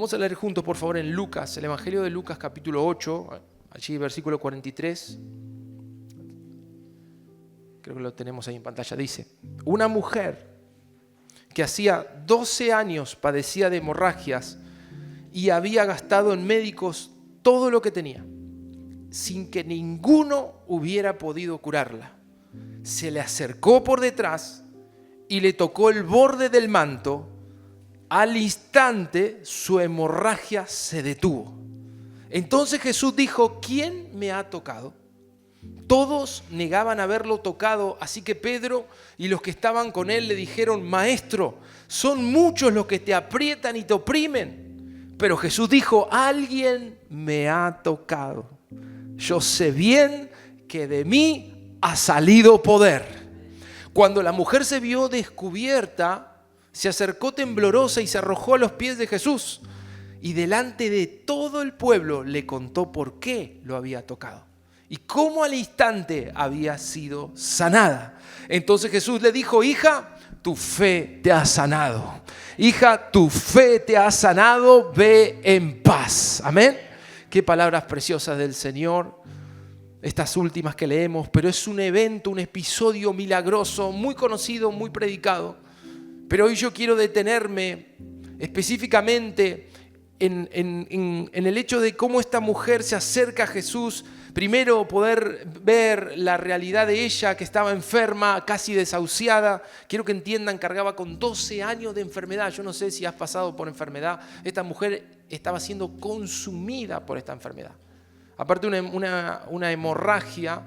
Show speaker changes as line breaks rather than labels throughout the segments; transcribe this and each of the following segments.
Vamos a leer juntos, por favor, en Lucas, el Evangelio de Lucas, capítulo 8, allí versículo 43. Creo que lo tenemos ahí en pantalla. Dice: una mujer que hacía 12 años padecía de hemorragias y había gastado en médicos todo lo que tenía, sin que ninguno hubiera podido curarla. Se le acercó por detrás y le tocó el borde del manto. Al instante su hemorragia se detuvo. Entonces Jesús dijo: ¿quién me ha tocado? Todos negaban haberlo tocado, así que Pedro y los que estaban con él le dijeron: Maestro, son muchos los que te aprietan y te oprimen. Pero Jesús dijo: alguien me ha tocado. Yo sé bien que de mí ha salido poder. Cuando la mujer se vio descubierta, se acercó temblorosa y se arrojó a los pies de Jesús. Y delante de todo el pueblo le contó por qué lo había tocado y cómo al instante había sido sanada. Entonces Jesús le dijo: hija, tu fe te ha sanado. Hija, tu fe te ha sanado, ve en paz. Amén. Qué palabras preciosas del Señor, estas últimas que leemos, pero es un evento, un episodio milagroso, muy conocido, muy predicado. Pero hoy yo quiero detenerme específicamente en el hecho de cómo esta mujer se acerca a Jesús. Primero, poder ver la realidad de ella, que estaba enferma, casi desahuciada. Quiero que entiendan, cargaba con 12 años de enfermedad. Yo no sé si has pasado por enfermedad. Esta mujer estaba siendo consumida por esta enfermedad. Aparte, una hemorragia,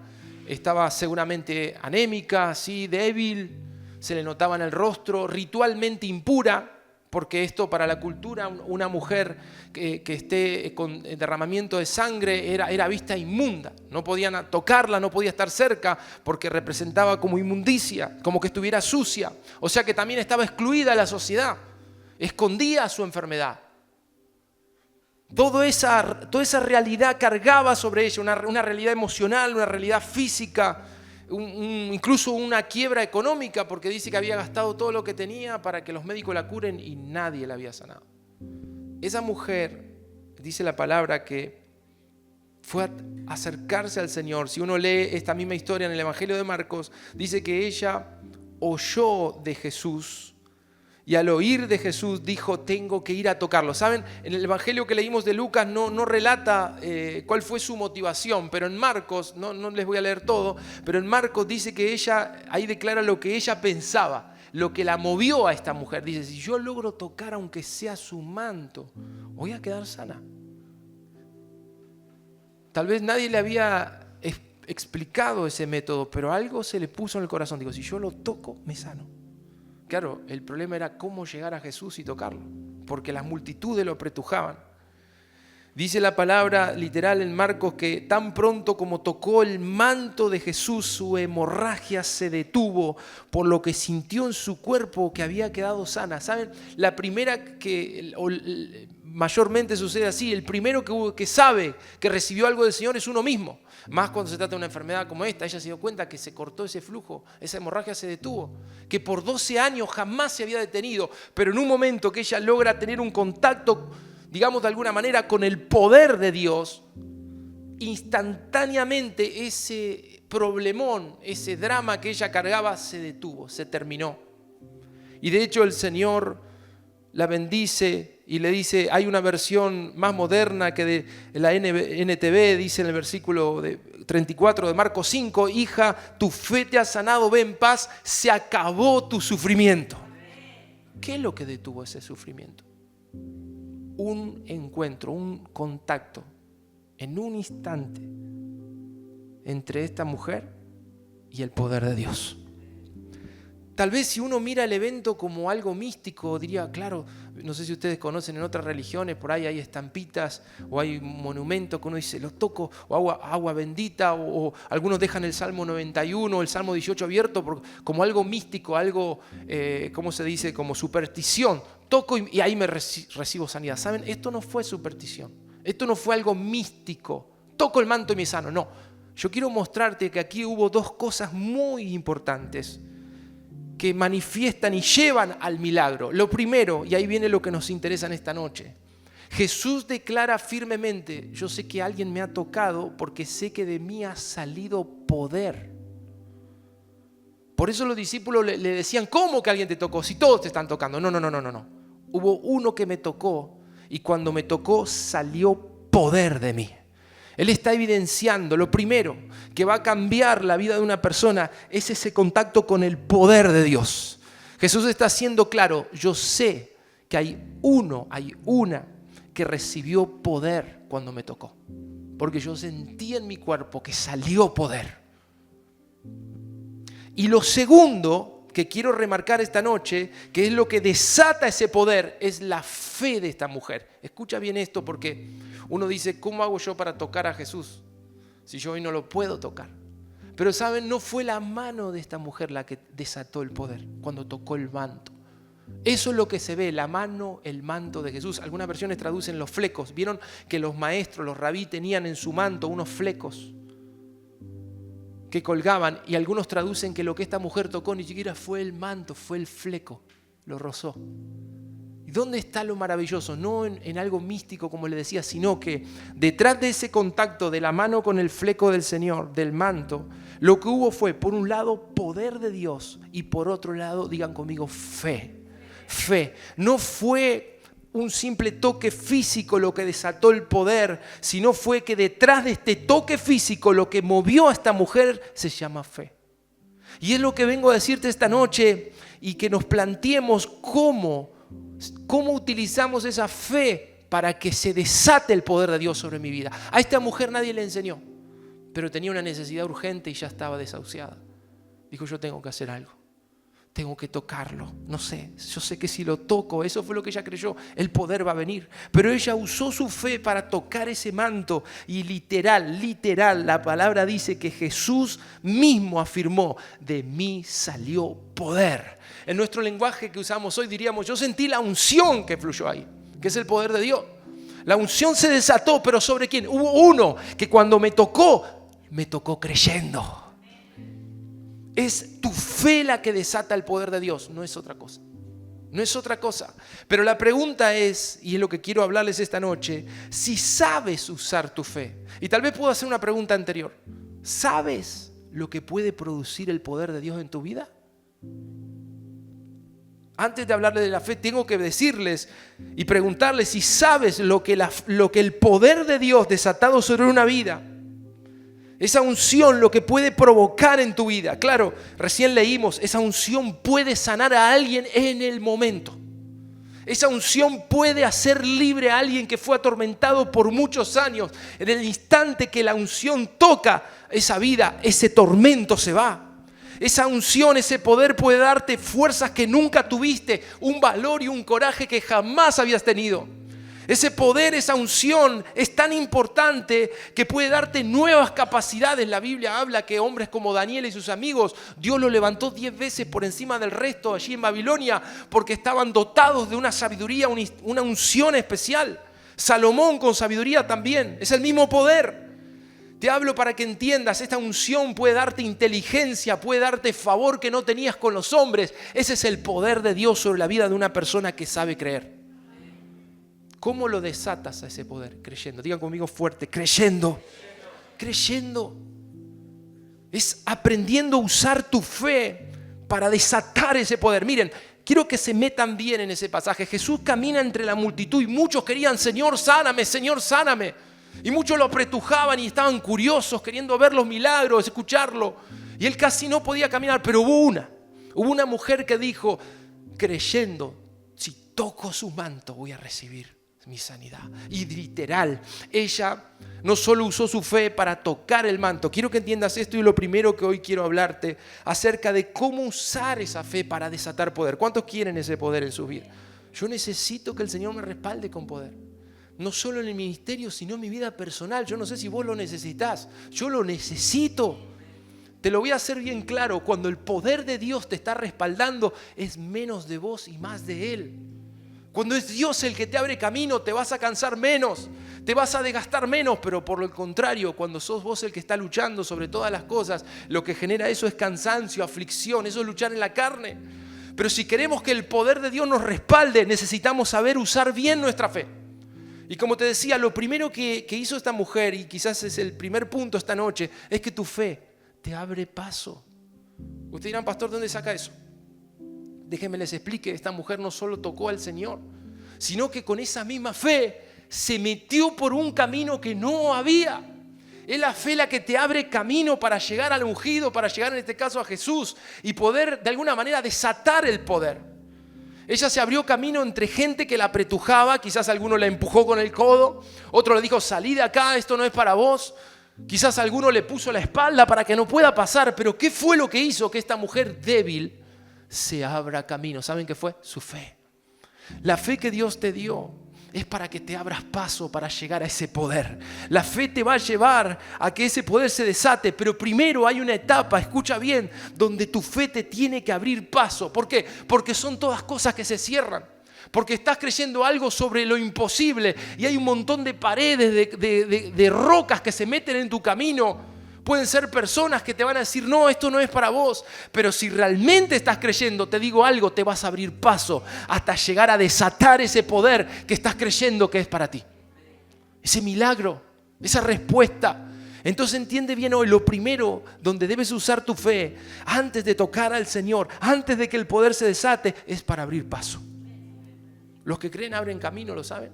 estaba seguramente anémica, ¿sí? Débil, se le notaba en el rostro, ritualmente impura. Porque esto para la cultura, una mujer que esté con derramamiento de sangre era vista inmunda. No podían tocarla, no podía estar cerca porque representaba como inmundicia, como que estuviera sucia. O sea que también estaba excluida de la sociedad, escondía su enfermedad. Toda esa realidad cargaba sobre ella, una realidad emocional, una realidad física. Incluso una quiebra económica, porque dice que había gastado todo lo que tenía para que los médicos la curen y nadie la había sanado. Esa mujer, dice la palabra, que fue a acercarse al Señor. Si uno lee esta misma historia en el Evangelio de Marcos, dice que ella oyó de Jesús y al oír de Jesús dijo: tengo que ir a tocarlo. ¿Saben? En el Evangelio que leímos de Lucas no relata cuál fue su motivación, pero en Marcos, no les voy a leer todo, pero en Marcos dice que ella, ahí declara lo que ella pensaba, lo que la movió a esta mujer. Dice: si yo logro tocar aunque sea su manto, voy a quedar sana. Tal vez nadie le había explicado ese método, pero algo se le puso en el corazón. Digo, si yo lo toco, me sano. Claro, el problema era cómo llegar a Jesús y tocarlo, porque las multitudes lo apretujaban. Dice la palabra literal en Marcos que tan pronto como tocó el manto de Jesús, su hemorragia se detuvo, por lo que sintió en su cuerpo que había quedado sana. ¿Saben? La primera que mayormente sucede así, el primero que sabe que recibió algo del Señor es uno mismo. Más cuando se trata de una enfermedad como esta. Ella se dio cuenta que se cortó ese flujo, esa hemorragia se detuvo, que por 12 años jamás se había detenido, pero en un momento que ella logra tener un contacto, digamos de alguna manera, con el poder de Dios, instantáneamente ese problemón, ese drama que ella cargaba se detuvo, se terminó. Y de hecho el Señor la bendice y le dice, hay una versión más moderna que de la NTV, dice en el versículo 34 de Marcos 5, hija, tu fe te ha sanado, ve en paz, se acabó tu sufrimiento. ¿Qué es lo que detuvo ese sufrimiento? Un encuentro, un contacto, en un instante, entre esta mujer y el poder de Dios. Tal vez si uno mira el evento como algo místico, diría, claro, no sé si ustedes conocen en otras religiones, por ahí hay estampitas o hay monumentos que uno dice, lo toco, o agua bendita, o algunos dejan el Salmo 91 o el Salmo 18 abierto como algo místico, algo, ¿cómo se dice? Como superstición. Toco y ahí me recibo sanidad. ¿Saben? Esto no fue superstición, esto no fue algo místico. Toco el manto y me sano, no. Yo quiero mostrarte que aquí hubo dos cosas muy importantes que manifiestan y llevan al milagro. Lo primero, y ahí viene lo que nos interesa en esta noche, Jesús declara firmemente, yo sé que alguien me ha tocado porque sé que de mí ha salido poder. Por eso los discípulos le decían, ¿cómo que alguien te tocó? Si todos te están tocando. No. Hubo uno que me tocó y cuando me tocó salió poder de mí. Él está evidenciando, lo primero que va a cambiar la vida de una persona es ese contacto con el poder de Dios. Jesús está haciendo claro, yo sé que hay una que recibió poder cuando me tocó. Porque yo sentí en mi cuerpo que salió poder. Y lo segundo que quiero remarcar esta noche, que es lo que desata ese poder, es la fe de esta mujer. Escucha bien esto porque uno dice, ¿cómo hago yo para tocar a Jesús si yo hoy no lo puedo tocar? Pero saben, no fue la mano de esta mujer la que desató el poder cuando tocó el manto. Eso es lo que se ve, la mano, el manto de Jesús. Algunas versiones traducen los flecos. Vieron que los maestros, los rabí tenían en su manto unos flecos que colgaban, y algunos traducen que lo que esta mujer tocó ni siquiera fue el manto, fue el fleco, lo rozó. ¿Y dónde está lo maravilloso? No en algo místico como le decía, sino que detrás de ese contacto de la mano con el fleco del Señor, del manto, lo que hubo fue, por un lado, poder de Dios y por otro lado, digan conmigo, fe. Fe. No fue un simple toque físico lo que desató el poder, sino fue que detrás de este toque físico lo que movió a esta mujer se llama fe. Y es lo que vengo a decirte esta noche y que nos planteemos cómo utilizamos esa fe para que se desate el poder de Dios sobre mi vida. A esta mujer nadie le enseñó, pero tenía una necesidad urgente y ya estaba desahuciada. Dijo, yo tengo que hacer algo. Tengo que tocarlo, no sé, yo sé que si lo toco, eso fue lo que ella creyó, el poder va a venir. Pero ella usó su fe para tocar ese manto y literal, la palabra dice que Jesús mismo afirmó, de mí salió poder. En nuestro lenguaje que usamos hoy diríamos, yo sentí la unción que fluyó ahí, que es el poder de Dios. La unción se desató, pero ¿sobre quién? Hubo uno que cuando me tocó creyendo. Es tu fe la que desata el poder de Dios, no es otra cosa. No es otra cosa. Pero la pregunta es, y es lo que quiero hablarles esta noche, si sabes usar tu fe. Y tal vez puedo hacer una pregunta anterior. ¿Sabes lo que puede producir el poder de Dios en tu vida? Antes de hablarles de la fe, tengo que decirles y preguntarles si sabes lo que el poder de Dios desatado sobre una vida, esa unción, lo que puede provocar en tu vida. Claro, recién leímos, esa unción puede sanar a alguien en el momento. Esa unción puede hacer libre a alguien que fue atormentado por muchos años. En el instante que la unción toca esa vida, ese tormento se va. Esa unción, ese poder puede darte fuerzas que nunca tuviste, un valor y un coraje que jamás habías tenido. Ese poder, esa unción es tan importante que puede darte nuevas capacidades. La Biblia habla que hombres como Daniel y sus amigos, Dios los levantó 10 veces por encima del resto allí en Babilonia porque estaban dotados de una sabiduría, una unción especial. Salomón con sabiduría también, es el mismo poder. Te hablo para que entiendas, esta unción puede darte inteligencia, puede darte favor que no tenías con los hombres. Ese es el poder de Dios sobre la vida de una persona que sabe creer. ¿Cómo lo desatas a ese poder? Creyendo. Digan conmigo fuerte, creyendo. Creyendo. Es aprendiendo a usar tu fe para desatar ese poder. Miren, quiero que se metan bien en ese pasaje. Jesús camina entre la multitud y muchos querían, Señor, sáname, Señor, sáname. Y muchos lo apretujaban y estaban curiosos, queriendo ver los milagros, escucharlo. Y él casi no podía caminar, pero hubo una mujer que dijo, creyendo, si toco su manto voy a recibir mi sanidad. Y literal, ella no solo usó su fe para tocar el manto. Quiero que entiendas esto y lo primero que hoy quiero hablarte acerca de cómo usar esa fe para desatar poder. ¿Cuántos quieren ese poder en su vida? Yo necesito que el Señor me respalde con poder. No solo en el ministerio, sino en mi vida personal. Yo no sé si vos lo necesitas. Yo lo necesito. Te lo voy a hacer bien claro. Cuando el poder de Dios te está respaldando, es menos de vos y más de Él. Cuando es Dios el que te abre camino, te vas a cansar menos, te vas a desgastar menos, pero por el contrario, cuando sos vos el que está luchando sobre todas las cosas, lo que genera eso es cansancio, aflicción, eso es luchar en la carne. Pero si queremos que el poder de Dios nos respalde, necesitamos saber usar bien nuestra fe. Y como te decía, lo primero que hizo esta mujer, y quizás es el primer punto esta noche, es que tu fe te abre paso. Ustedes dirán, pastor, ¿de dónde saca eso? Déjenme les explique, esta mujer no solo tocó al Señor, sino que con esa misma fe se metió por un camino que no había. Es la fe la que te abre camino para llegar al ungido, para llegar en este caso a Jesús y poder de alguna manera desatar el poder. Ella se abrió camino entre gente que la apretujaba, quizás alguno la empujó con el codo, otro le dijo, salí de acá, esto no es para vos. Quizás alguno le puso la espalda para que no pueda pasar, pero ¿qué fue lo que hizo que esta mujer débil se abra camino? ¿Saben qué fue? Su fe. La fe que Dios te dio es para que te abras paso para llegar a ese poder. La fe te va a llevar a que ese poder se desate, pero primero hay una etapa, escucha bien, donde tu fe te tiene que abrir paso. ¿Por qué? Porque son todas cosas que se cierran. Porque estás creyendo algo sobre lo imposible y hay un montón de paredes, de rocas que se meten en tu camino. Pueden ser personas que te van a decir, no, esto no es para vos. Pero si realmente estás creyendo, te digo algo, te vas a abrir paso hasta llegar a desatar ese poder que estás creyendo que es para ti. Ese milagro, esa respuesta. Entonces entiende bien hoy, lo primero donde debes usar tu fe, antes de tocar al Señor, antes de que el poder se desate, es para abrir paso. Los que creen abren camino, ¿lo saben?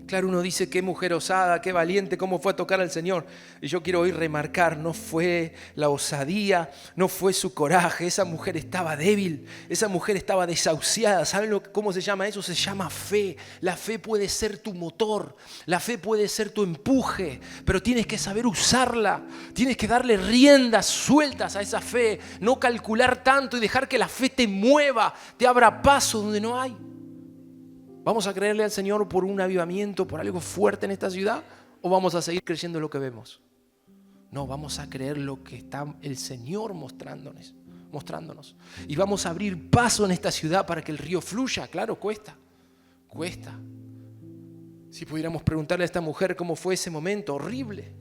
Claro, uno dice, qué mujer osada, qué valiente, cómo fue a tocar al Señor. Y yo quiero hoy remarcar, no fue la osadía, no fue su coraje. Esa mujer estaba débil, esa mujer estaba desahuciada. ¿Saben cómo se llama eso? Se llama fe. La fe puede ser tu motor, la fe puede ser tu empuje, pero tienes que saber usarla. Tienes que darle riendas sueltas a esa fe, no calcular tanto y dejar que la fe te mueva, te abra paso donde no hay. ¿Vamos a creerle al Señor por un avivamiento, por algo fuerte en esta ciudad? ¿O vamos a seguir creyendo lo que vemos? No, vamos a creer lo que está el Señor mostrándonos. Y vamos a abrir paso en esta ciudad para que el río fluya. Claro, cuesta. Si pudiéramos preguntarle a esta mujer cómo fue ese momento, horrible,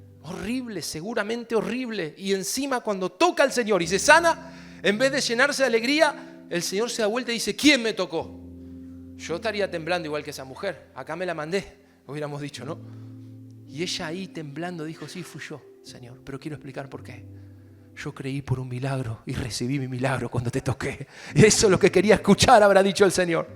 seguramente horrible. Y encima cuando toca al Señor y se sana, en vez de llenarse de alegría, el Señor se da vuelta y dice, ¿quién me tocó? Yo estaría temblando igual que esa mujer. Acá me la mandé, hubiéramos dicho, ¿no? Y ella ahí temblando dijo, sí, fui yo, Señor, pero quiero explicar por qué. Yo creí por un milagro y recibí mi milagro cuando te toqué. Y eso es lo que quería escuchar, habrá dicho el Señor.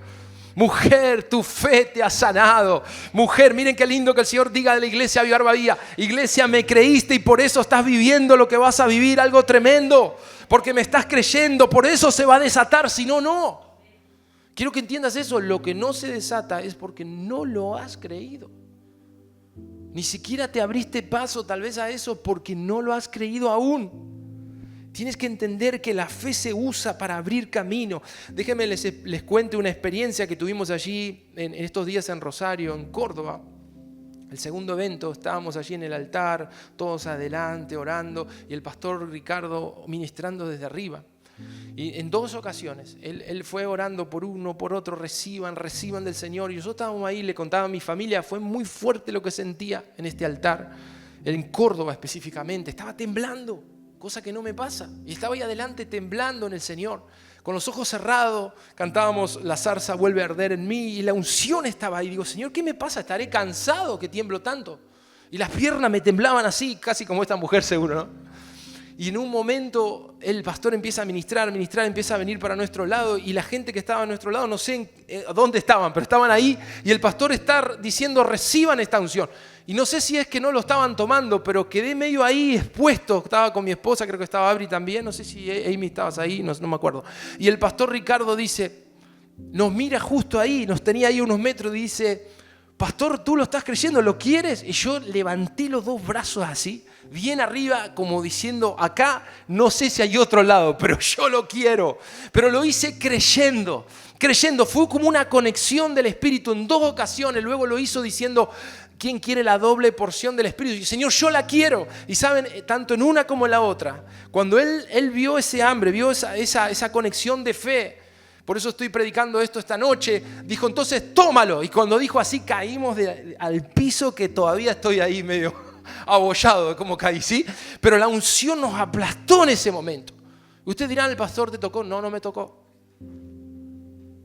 Mujer, tu fe te ha sanado. Mujer, miren qué lindo que el Señor diga de la iglesia Avivar Bahía. Iglesia, me creíste y por eso estás viviendo lo que vas a vivir, algo tremendo. Porque me estás creyendo, por eso se va a desatar, si no, no. Quiero que entiendas eso, lo que no se desata es porque no lo has creído. Ni siquiera te abriste paso tal vez a eso porque no lo has creído aún. Tienes que entender que la fe se usa para abrir camino. Déjenme les cuente una experiencia que tuvimos allí en estos días en Rosario, en Córdoba. El segundo evento, estábamos allí en el altar, todos adelante orando y el pastor Ricardo ministrando desde arriba. Y en 2 ocasiones él fue orando por uno, por otro, reciban del Señor. Y nosotros estábamos ahí, le contaba a mi familia, fue muy fuerte lo que sentía en este altar, en Córdoba específicamente. Estaba temblando, cosa que no me pasa. Y estaba ahí adelante temblando en el Señor. Con los ojos cerrados cantábamos La zarza vuelve a arder en mí y la unción estaba ahí. Digo, Señor, ¿qué me pasa? ¿Estaré cansado que tiemblo tanto? Y las piernas me temblaban así, casi como esta mujer seguro, ¿no? Y en un momento el pastor empieza a ministrar, empieza a venir para nuestro lado y la gente que estaba a nuestro lado, no sé dónde estaban, pero estaban ahí y el pastor está diciendo reciban esta unción. Y no sé si es que no lo estaban tomando, pero quedé medio ahí expuesto, estaba con mi esposa, creo que estaba Abri también, no sé si Amy estabas ahí, no me acuerdo. Y el pastor Ricardo dice, nos mira justo ahí, nos tenía ahí unos metros y dice, pastor, ¿tú lo estás creyendo? ¿Lo quieres? Y yo levanté los 2 brazos así, bien arriba, como diciendo, acá no sé si hay otro lado, pero yo lo quiero. Pero lo hice creyendo. Fue como una conexión del Espíritu en 2 ocasiones. Luego lo hizo diciendo, ¿quién quiere la doble porción del Espíritu? Y Señor, yo la quiero. Y saben, tanto en una como en la otra, cuando él vio ese hambre, vio esa conexión de fe, por eso estoy predicando esto esta noche, dijo, entonces tómalo. Y cuando dijo así, caímos al piso, que todavía estoy ahí medio abollado de cómo caí, ¿sí? Pero la unción nos aplastó en ese momento. Ustedes dirán, ¿el pastor te tocó? No, no me tocó.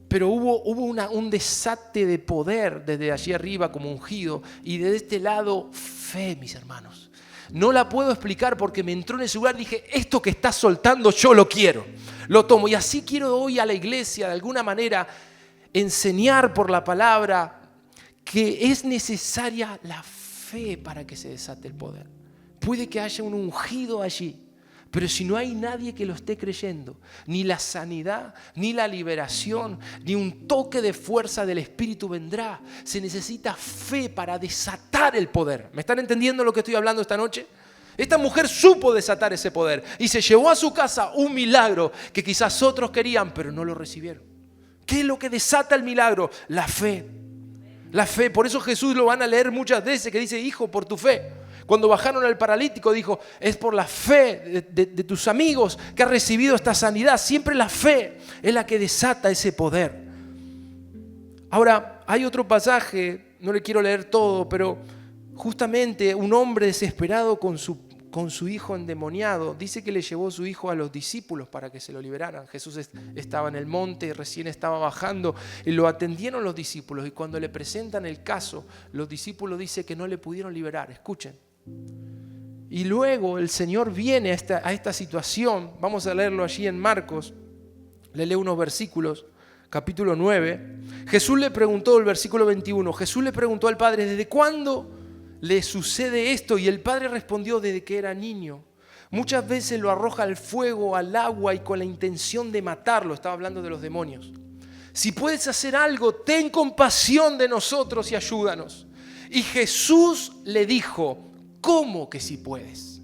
Pero hubo un desate de poder desde allí arriba como ungido, y desde este lado fe, mis hermanos. No la puedo explicar porque me entró en ese lugar y dije, esto que estás soltando yo lo quiero, lo tomo. Y así quiero hoy a la iglesia de alguna manera enseñar por la palabra que es necesaria la fe para que se desate el poder. Puede que haya un ungido allí, pero si no hay nadie que lo esté creyendo, ni la sanidad, ni la liberación, ni un toque de fuerza del Espíritu vendrá. Se necesita fe para desatar el poder. ¿Me están entendiendo lo que estoy hablando esta noche? Esta mujer supo desatar ese poder y se llevó a su casa un milagro que quizás otros querían, pero no lo recibieron. ¿Qué es lo que desata el milagro? La fe. La fe. Por eso Jesús lo van a leer muchas veces, que dice, hijo, por tu fe. Cuando bajaron al paralítico dijo, es por la fe de tus amigos que has recibido esta sanidad. Siempre la fe es la que desata ese poder. Ahora, hay otro pasaje, no le quiero leer todo, pero justamente un hombre desesperado con su hijo endemoniado, dice que le llevó su hijo a los discípulos para que se lo liberaran. Jesús estaba en el monte, recién estaba bajando y lo atendieron los discípulos, y cuando le presentan el caso, los discípulos dicen que no le pudieron liberar. Escuchen. Y luego el Señor viene a esta situación. Vamos a leerlo allí en Marcos. Le leo unos versículos, capítulo 9. Jesús le preguntó, el versículo 21, Jesús le preguntó al Padre, ¿desde cuándo le sucede esto? Y el Padre respondió, desde que era niño. Muchas veces lo arroja al fuego, al agua, y con la intención de matarlo. Estaba hablando de los demonios. Si puedes hacer algo, ten compasión de nosotros y ayúdanos. Y Jesús le dijo, ¿cómo que si puedes?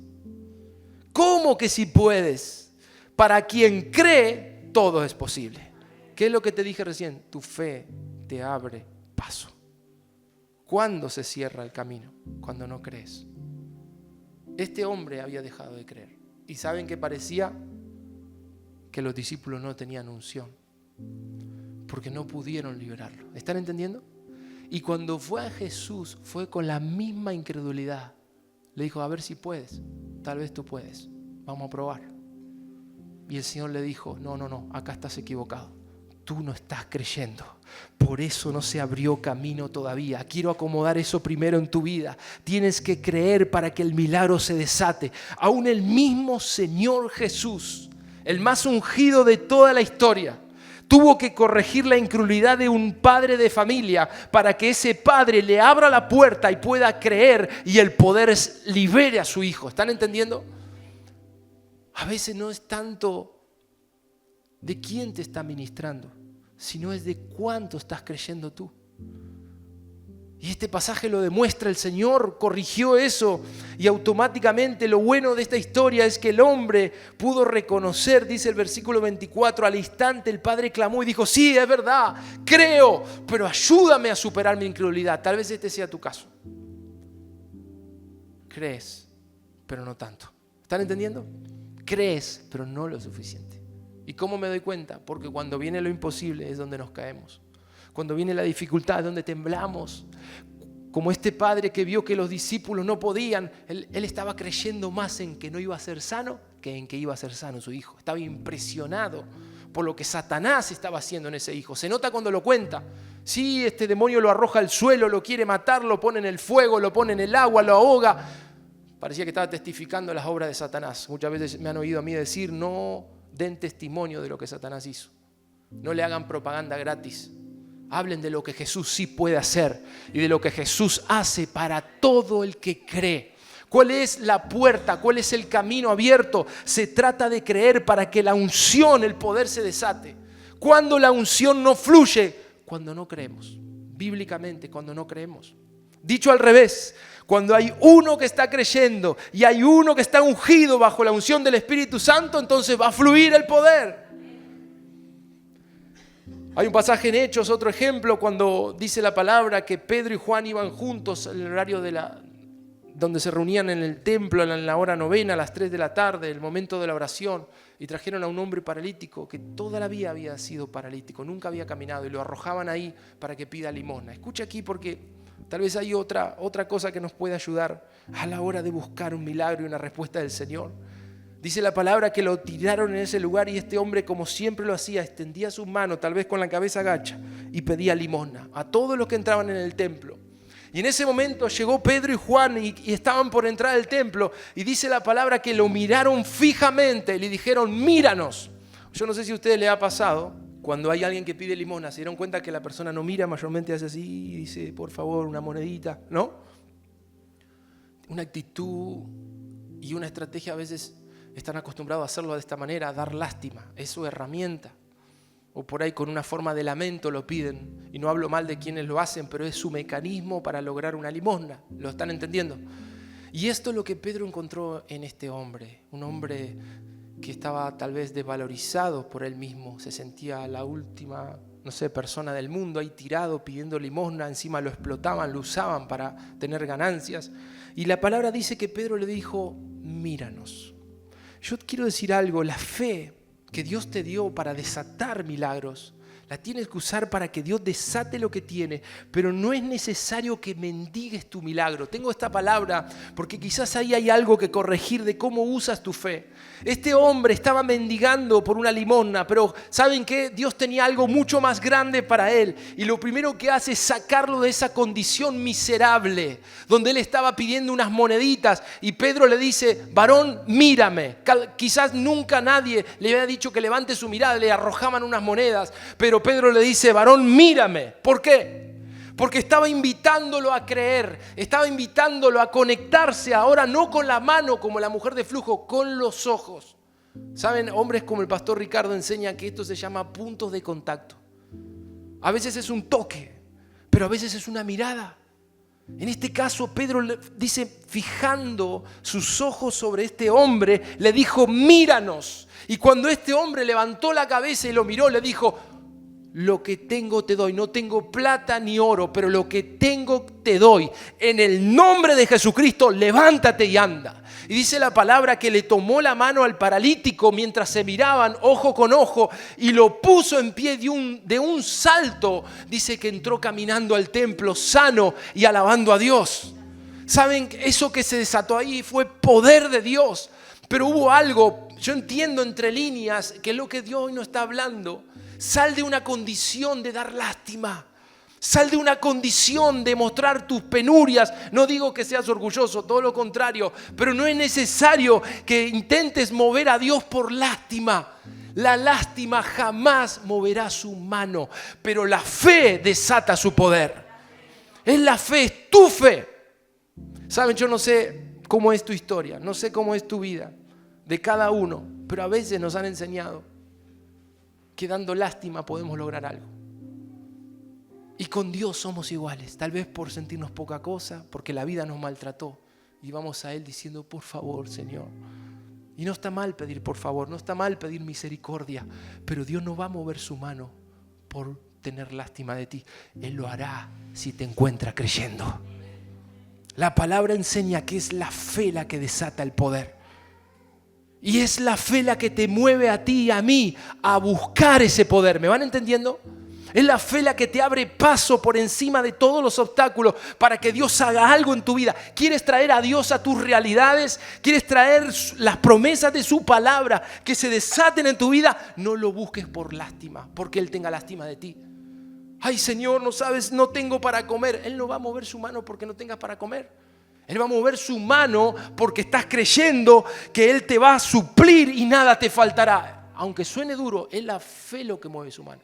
¿Cómo que si puedes? Para quien cree, todo es posible. ¿Qué es lo que te dije recién? Tu fe te abre paso. ¿Cuándo se cierra el camino? Cuando no crees. Este hombre había dejado de creer. ¿Y saben qué parecía? Que los discípulos no tenían unción, porque no pudieron liberarlo. ¿Están entendiendo? Y cuando fue a Jesús, fue con la misma incredulidad. Le dijo, a ver si puedes, tal vez tú puedes, vamos a probar. Y el Señor le dijo, no, acá estás equivocado. Tú no estás creyendo, por eso no se abrió camino todavía. Quiero acomodar eso primero en tu vida. Tienes que creer para que el milagro se desate. Aún el mismo Señor Jesús, el más ungido de toda la historia, tuvo que corregir la incredulidad de un padre de familia para que ese padre le abra la puerta y pueda creer y el poder libere a su hijo. ¿Están entendiendo? A veces no es tanto de quién te está ministrando, sino es de cuánto estás creyendo tú. Y este pasaje lo demuestra. El Señor corrigió eso y automáticamente lo bueno de esta historia es que el hombre pudo reconocer, dice el versículo 24, al instante el padre clamó y dijo, sí, es verdad, creo, pero ayúdame a superar mi incredulidad. Tal vez este sea tu caso. Crees, pero no tanto. ¿Están entendiendo? Crees, pero no lo suficiente. ¿Y cómo me doy cuenta? Porque cuando viene lo imposible es donde nos caemos. Cuando viene la dificultad es donde temblamos. Como este padre que vio que los discípulos no podían, él estaba creyendo más en que no iba a ser sano que en que iba a ser sano su hijo. Estaba impresionado por lo que Satanás estaba haciendo en ese hijo. Se nota cuando lo cuenta. Sí, este demonio lo arroja al suelo, lo quiere matar, lo pone en el fuego, lo pone en el agua, lo ahoga. Parecía que estaba testificando las obras de Satanás. Muchas veces me han oído a mí decir, no den testimonio de lo que Satanás hizo. No le hagan propaganda gratis. Hablen de lo que Jesús sí puede hacer y de lo que Jesús hace para todo el que cree. ¿Cuál es la puerta? ¿Cuál es el camino abierto? Se trata de creer para que la unción, el poder se desate. Cuando la unción no fluye, cuando no creemos. Bíblicamente, cuando no creemos. Dicho al revés, cuando hay uno que está creyendo y hay uno que está ungido bajo la unción del Espíritu Santo, entonces va a fluir el poder. Hay un pasaje en Hechos, otro ejemplo, cuando dice la palabra que Pedro y Juan iban juntos en el horario donde se reunían en el templo en la hora novena, a las 3 de la tarde, el momento de la oración, y trajeron a un hombre paralítico que toda la vida había sido paralítico, nunca había caminado, y lo arrojaban ahí para que pida limosna. Escucha aquí porque tal vez hay otra cosa que nos puede ayudar a la hora de buscar un milagro y una respuesta del Señor. Dice la palabra que lo tiraron en ese lugar y este hombre, como siempre lo hacía, extendía sus manos, tal vez con la cabeza agacha, y pedía limosna a todos los que entraban en el templo. Y en ese momento llegó Pedro y Juan y estaban por entrar al templo, y dice la palabra que lo miraron fijamente y le dijeron, míranos. Yo no sé si a ustedes les ha pasado, cuando hay alguien que pide limosna, se dieron cuenta que la persona no mira, mayormente hace así y dice, por favor, una monedita, ¿no? Una actitud y una estrategia a veces están acostumbrados a hacerlo de esta manera, a dar lástima, es su herramienta. O por ahí con una forma de lamento lo piden. Y no hablo mal de quienes lo hacen, pero es su mecanismo para lograr una limosna. ¿Lo están entendiendo? Y esto es lo que Pedro encontró en este hombre. Un hombre que estaba tal vez desvalorizado por él mismo. Se sentía la última, no sé, persona del mundo ahí tirado pidiendo limosna. Encima lo explotaban, lo usaban para tener ganancias. Y la palabra dice que Pedro le dijo, míranos. Yo quiero decir algo, la fe que Dios te dio para desatar milagros, la tienes que usar para que Dios desate lo que tiene, pero no es necesario que mendigues tu milagro. Tengo esta palabra porque quizás ahí hay algo que corregir de cómo usas tu fe. Este hombre estaba mendigando por una limosna, pero ¿saben qué? Dios tenía algo mucho más grande para él, y lo primero que hace es sacarlo de esa condición miserable, donde él estaba pidiendo unas moneditas, y Pedro le dice, varón, mírame. Quizás nunca nadie le había dicho que levante su mirada, le arrojaban unas monedas, pero Pedro le dice, varón, mírame. ¿Por qué? Porque estaba invitándolo a creer, estaba invitándolo a conectarse ahora no con la mano como la mujer de flujo, con los ojos. ¿Saben? Hombres como el pastor Ricardo enseñan que esto se llama puntos de contacto. A veces es un toque, pero a veces es una mirada. En este caso Pedro le dice, fijando sus ojos sobre este hombre, le dijo, míranos. Y cuando este hombre levantó la cabeza y lo miró, le dijo, lo que tengo te doy. No tengo plata ni oro, pero lo que tengo te doy. En el nombre de Jesucristo, levántate y anda. Y dice la palabra que le tomó la mano al paralítico mientras se miraban ojo con ojo y lo puso en pie de un salto. Dice que entró caminando al templo sano y alabando a Dios. ¿Saben? Eso que se desató ahí fue poder de Dios. Pero hubo algo, yo entiendo entre líneas, que es lo que Dios hoy nos está hablando. Sal de una condición de dar lástima. Sal de una condición de mostrar tus penurias. No digo que seas orgulloso, todo lo contrario. Pero no es necesario que intentes mover a Dios por lástima. La lástima jamás moverá su mano. Pero la fe desata su poder. Es la fe, es tu fe. Saben, yo no sé cómo es tu historia. No sé cómo es tu vida de cada uno. Pero a veces nos han enseñado que dando lástima podemos lograr algo. Y con Dios somos iguales, tal vez por sentirnos poca cosa, porque la vida nos maltrató. Y vamos a Él diciendo, por favor, Señor. Y no está mal pedir por favor, no está mal pedir misericordia, pero Dios no va a mover su mano por tener lástima de ti. Él lo hará si te encuentra creyendo. La palabra enseña que es la fe la que desata el poder. Y es la fe la que te mueve a ti y a mí a buscar ese poder. ¿Me van entendiendo? Es la fe la que te abre paso por encima de todos los obstáculos para que Dios haga algo en tu vida. ¿Quieres traer a Dios a tus realidades? ¿Quieres traer las promesas de su palabra que se desaten en tu vida? No lo busques por lástima, porque Él tenga lástima de ti. Ay, Señor, no sabes, no tengo para comer. Él no va a mover su mano porque no tengas para comer. Él va a mover su mano porque estás creyendo que Él te va a suplir y nada te faltará. Aunque suene duro, es la fe lo que mueve su mano.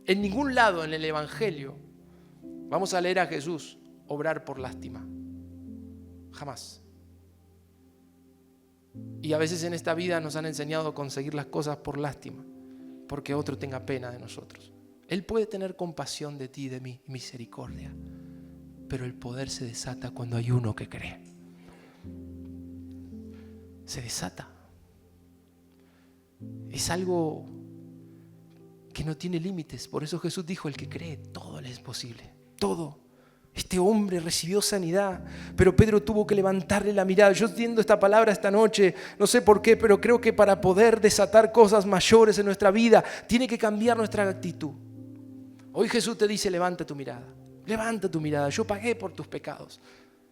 En ningún lado en el Evangelio vamos a leer a Jesús obrar por lástima. Jamás. Y a veces en esta vida nos han enseñado a conseguir las cosas por lástima, porque otro tenga pena de nosotros. Él puede tener compasión de ti y de mí, misericordia. Pero el poder se desata cuando hay uno que cree. Se desata. Es algo que no tiene límites. Por eso Jesús dijo, el que cree, todo le es posible. Todo. Este hombre recibió sanidad, pero Pedro tuvo que levantarle la mirada. Yo entiendo esta palabra esta noche, no sé por qué, pero creo que para poder desatar cosas mayores en nuestra vida, tiene que cambiar nuestra actitud. Hoy Jesús te dice, levanta tu mirada. Levanta tu mirada, yo pagué por tus pecados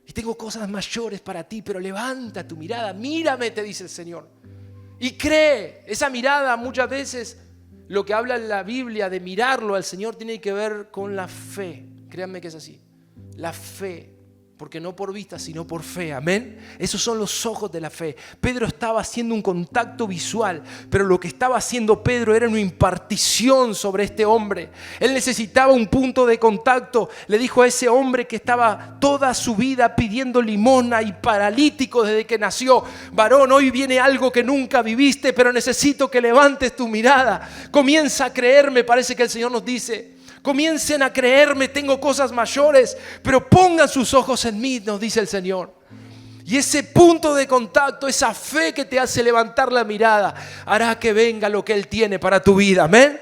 y tengo cosas mayores para ti, pero levanta tu mirada, mírame, te dice el Señor. Y cree. Esa mirada muchas veces, lo que habla la Biblia de mirarlo al Señor tiene que ver con la fe. Créanme que es así. La fe. Porque no por vista, sino por fe. Amén. Esos son los ojos de la fe. Pedro estaba haciendo un contacto visual, pero lo que estaba haciendo Pedro era una impartición sobre este hombre. Él necesitaba un punto de contacto. Le dijo a ese hombre que estaba toda su vida pidiendo limosna y paralítico desde que nació: varón, hoy viene algo que nunca viviste, pero necesito que levantes tu mirada. Comienza a creerme, parece que el Señor nos dice. Comiencen a creerme, tengo cosas mayores, pero pongan sus ojos en mí, nos dice el Señor. Y ese punto de contacto, esa fe que te hace levantar la mirada, hará que venga lo que Él tiene para tu vida. Amén.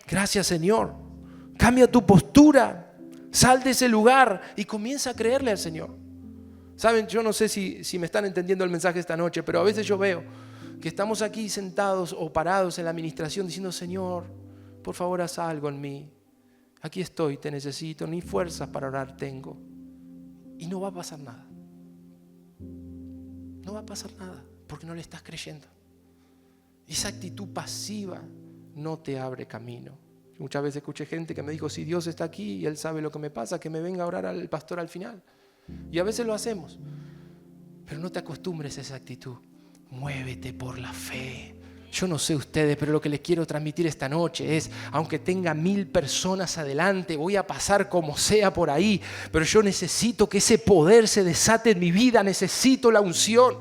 Gracias, Señor. Cambia tu postura, sal de ese lugar y comienza a creerle al Señor. Saben, yo no sé si me están entendiendo el mensaje esta noche, pero a veces yo veo que estamos aquí sentados o parados en la administración diciendo: Señor, por favor, haz algo en mí. Aquí estoy, te necesito, ni fuerzas para orar tengo. Y no va a pasar nada. No va a pasar nada porque no le estás creyendo. Esa actitud pasiva no te abre camino. Muchas veces escuché gente que me dijo: si Dios está aquí y Él sabe lo que me pasa, que me venga a orar al pastor al final. Y a veces lo hacemos. Pero no te acostumbres a esa actitud. Muévete por la fe. Yo no sé ustedes, pero lo que les quiero transmitir esta noche es: aunque tenga 1000 personas adelante, voy a pasar como sea por ahí, pero yo necesito que ese poder se desate en mi vida. Necesito la unción.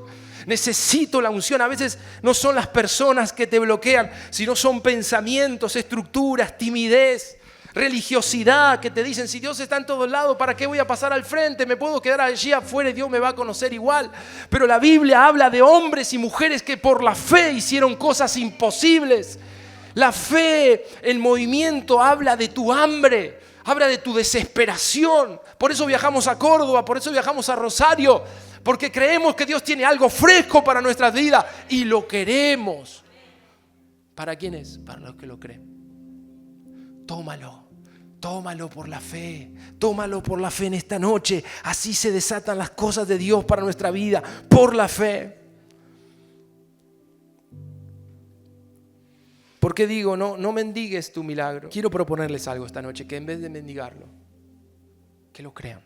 Necesito la unción. A veces no son las personas que te bloquean, sino son pensamientos, estructuras, timidez, religiosidad que te dicen: si Dios está en todos lados, ¿para qué voy a pasar al frente? Me puedo quedar allí afuera y Dios me va a conocer igual. Pero la Biblia habla de hombres y mujeres que por la fe hicieron cosas imposibles. La fe en movimiento habla de tu hambre, habla de tu desesperación. Por eso viajamos a Córdoba, por eso viajamos a Rosario, porque creemos que Dios tiene algo fresco para nuestras vidas y lo queremos. ¿Para quién es? Para los que lo creen. Tómalo por la fe. Tómalo por la fe en esta noche. Así se desatan las cosas de Dios para nuestra vida, por la fe. ¿Por qué digo no mendigues tu milagro? Quiero proponerles algo esta noche, que en vez de mendigarlo, que lo crean.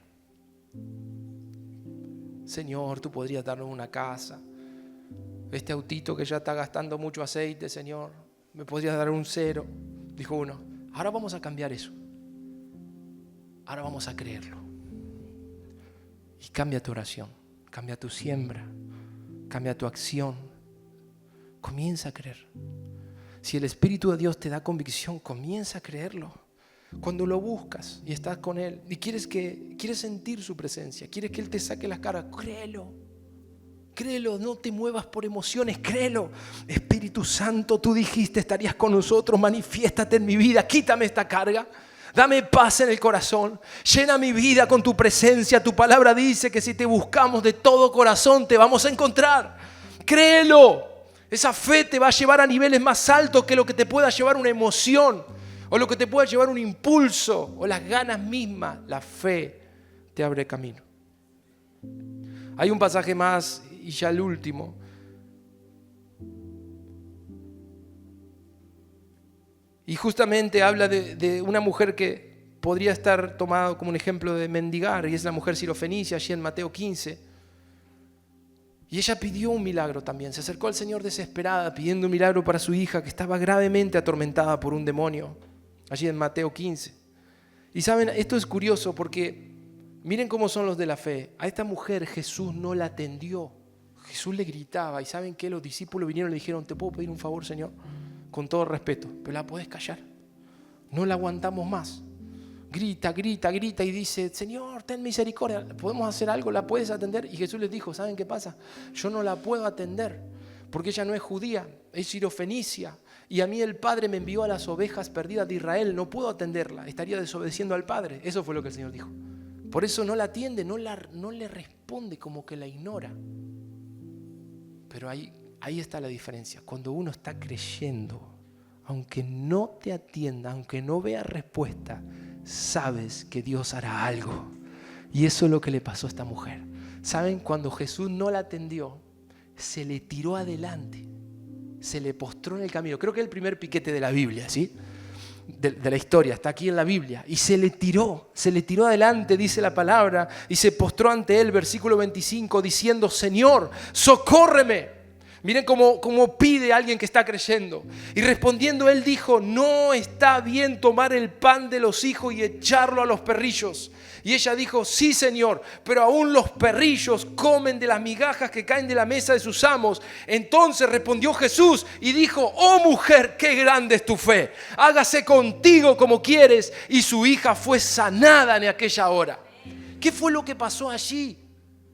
Señor, tú podrías darnos una casa. Este autito que ya está gastando mucho aceite, Señor, me podrías dar un 0. Dijo uno. Ahora vamos a cambiar eso. Ahora vamos a creerlo. Y cambia tu oración, cambia tu siembra, cambia tu acción. Comienza a creer. Si el Espíritu de Dios te da convicción, comienza a creerlo. Cuando lo buscas y estás con Él y quieres sentir su presencia, quieres que Él te saque las caras, créelo. Créelo, no te muevas por emociones, créelo. Espíritu Santo, tú dijiste estarías con nosotros, manifiéstate en mi vida, quítame esta carga, dame paz en el corazón, llena mi vida con tu presencia. Tu palabra dice que si te buscamos de todo corazón te vamos a encontrar. Créelo, esa fe te va a llevar a niveles más altos que lo que te pueda llevar una emoción o lo que te pueda llevar un impulso o las ganas mismas. La fe te abre camino. Hay un pasaje más y ya el último. Y justamente habla de una mujer que podría estar tomado como un ejemplo de mendigar, y es la mujer sirofenicia, allí en Mateo 15. Y ella pidió un milagro también. Se acercó al Señor desesperada, pidiendo un milagro para su hija, que estaba gravemente atormentada por un demonio, allí en Mateo 15. Y saben, esto es curioso porque miren cómo son los de la fe. A esta mujer Jesús no la atendió. Jesús le gritaba, y ¿saben qué? Los discípulos vinieron y le dijeron: ¿te puedo pedir un favor, Señor? Con todo respeto, pero la podés callar. No la aguantamos más. Grita y dice: Señor, ten misericordia, ¿podemos hacer algo? ¿La puedes atender? Y Jesús les dijo: ¿saben qué pasa? Yo no la puedo atender porque ella no es judía, es sirofenicia, y a mí el Padre me envió a las ovejas perdidas de Israel. No puedo atenderla, estaría desobedeciendo al Padre. Eso fue lo que el Señor dijo. Por eso no la atiende, no le responde, como que la ignora. Pero ahí está la diferencia. Cuando uno está creyendo, aunque no te atienda, aunque no vea respuesta, sabes que Dios hará algo. Y eso es lo que le pasó a esta mujer. ¿Saben? Cuando Jesús no la atendió, se le tiró adelante. se le postró en el camino. Creo que es el primer piquete de la Biblia, ¿sí? De la historia, está aquí en la Biblia. Y se le tiró adelante, dice la palabra, y se postró ante él, versículo 25, diciendo: Señor, socórreme. Miren cómo pide a alguien que está creyendo. Y respondiendo él dijo: no está bien tomar el pan de los hijos y echarlo a los perrillos. Y ella dijo: sí, Señor, pero aún los perrillos comen de las migajas que caen de la mesa de sus amos. Entonces respondió Jesús y dijo: oh mujer, qué grande es tu fe. Hágase contigo como quieres. Y su hija fue sanada en aquella hora. ¿Qué fue lo que pasó allí?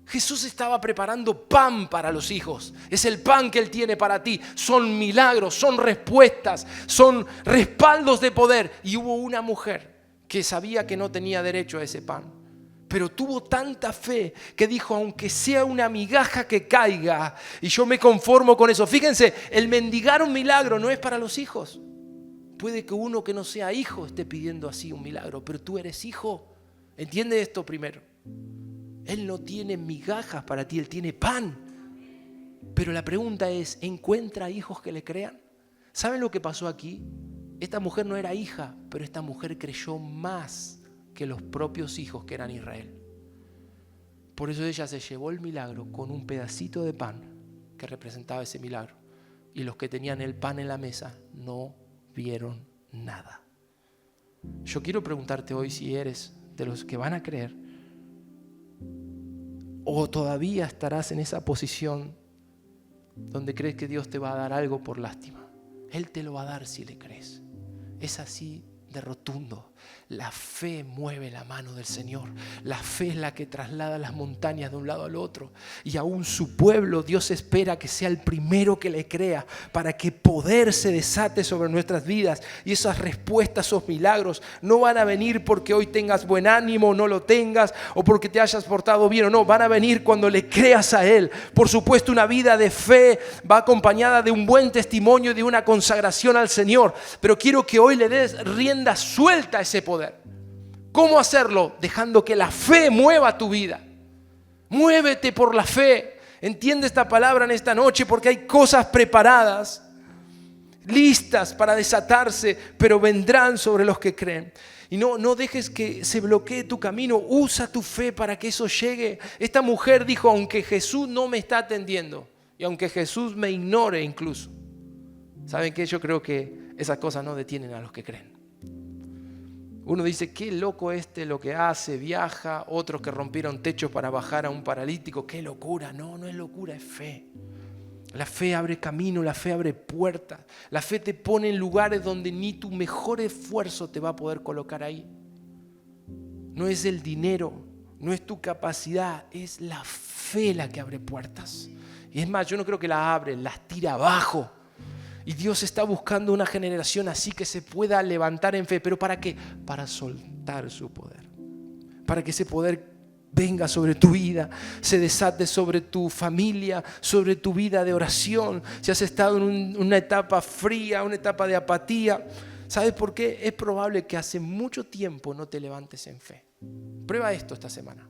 Jesús estaba preparando pan para los hijos. Es el pan que Él tiene para ti. Son milagros, son respuestas, son respaldos de poder. Y hubo una mujer que sabía que no tenía derecho a ese pan, pero tuvo tanta fe que dijo: aunque sea una migaja que caiga, y yo me conformo con eso. Fíjense, el mendigar un milagro no es para los hijos. Puede que uno que no sea hijo esté pidiendo así un milagro, pero tú eres hijo. Entiende esto primero. Él no tiene migajas para ti, Él tiene pan. Pero la pregunta es: ¿encuentra hijos que le crean? ¿Saben lo que pasó aquí? Esta mujer no era hija, pero esta mujer creyó más que los propios hijos que eran Israel. Por eso ella se llevó el milagro con un pedacito de pan que representaba ese milagro. Y los que tenían el pan en la mesa no vieron nada. Yo quiero preguntarte hoy si eres de los que van a creer, o todavía estarás en esa posición donde crees que Dios te va a dar algo por lástima. Él te lo va a dar si le crees. Es así de rotundo. La fe mueve la mano del Señor. La fe es la que traslada las montañas de un lado al otro. Y aún su pueblo, Dios espera que sea el primero que le crea, para que poder se desate sobre nuestras vidas. Y esas respuestas, esos milagros, no van a venir porque hoy tengas buen ánimo o no lo tengas, o porque te hayas portado bien o no. Van a venir cuando le creas a Él. Por supuesto, una vida de fe va acompañada de un buen testimonio y de una consagración al Señor. Pero quiero que hoy le des rienda suelta a ese poder. ¿Cómo hacerlo? Dejando que la fe mueva tu vida. Muévete por la fe. Entiende esta palabra en esta noche, porque hay cosas preparadas, listas para desatarse, pero vendrán sobre los que creen. Y no dejes que se bloquee tu camino. Usa tu fe para que eso llegue. Esta mujer dijo: aunque Jesús no me está atendiendo, y aunque Jesús me ignore incluso. ¿Saben qué? Yo creo que esas cosas no detienen a los que creen. Uno dice: qué loco lo que hace, viaja. Otros que rompieron techos para bajar a un paralítico. Qué locura. No es locura, es fe. La fe abre camino, la fe abre puertas. La fe te pone en lugares donde ni tu mejor esfuerzo te va a poder colocar ahí. No es el dinero, no es tu capacidad, es la fe la que abre puertas. Y es más, yo no creo que las abre, las tira abajo. Y Dios está buscando una generación así que se pueda levantar en fe. ¿Pero para qué? Para soltar su poder. Para que ese poder venga sobre tu vida, se desate sobre tu familia, sobre tu vida de oración. Si has estado en una etapa fría, una etapa de apatía, ¿sabes por qué? Es probable que hace mucho tiempo no te levantes en fe. Prueba esto esta semana.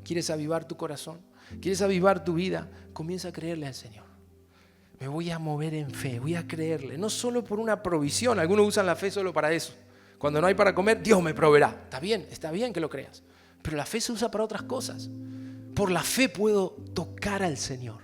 ¿Quieres avivar tu corazón? ¿Quieres avivar tu vida? Comienza a creerle al Señor. Me voy a mover en fe, voy a creerle, no solo por una provisión. Algunos usan la fe solo para eso. Cuando no hay para comer, Dios me proveerá. Está bien que lo creas, pero la fe se usa para otras cosas. Por la fe puedo tocar al Señor.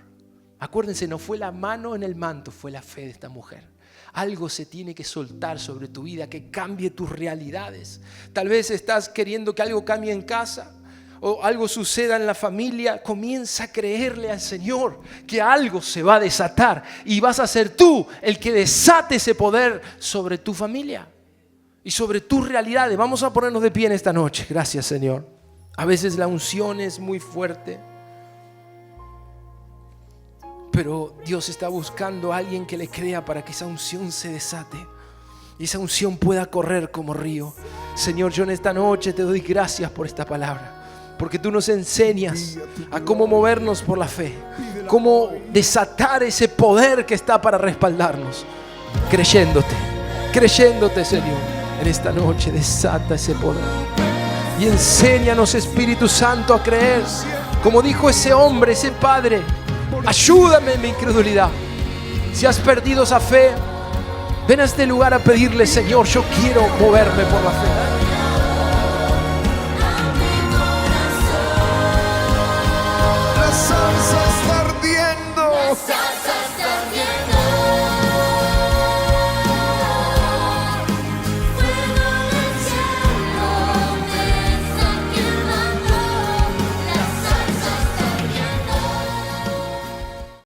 Acuérdense, no fue la mano en el manto, fue la fe de esta mujer. Algo se tiene que soltar sobre tu vida, que cambie tus realidades. Tal vez estás queriendo que algo cambie en casa, o algo suceda en la familia. Comienza a creerle al Señor que algo se va a desatar, y vas a ser tú el que desate ese poder sobre tu familia y sobre tus realidades. Vamos a ponernos de pie en esta noche. Gracias, Señor. A veces la unción es muy fuerte, pero Dios está buscando a alguien que le crea para que esa unción se desate y esa unción pueda correr como río. Señor, yo en esta noche te doy gracias por esta palabra, porque tú nos enseñas a cómo movernos por la fe, cómo desatar ese poder que está para respaldarnos, creyéndote, Señor. En esta noche desata ese poder y enséñanos, Espíritu Santo, a creer. Como dijo ese hombre, ese padre: ayúdame en mi incredulidad. Si has perdido esa fe, ven a este lugar a pedirle: Señor, yo quiero moverme por la fe.
La salsa está ardiendo.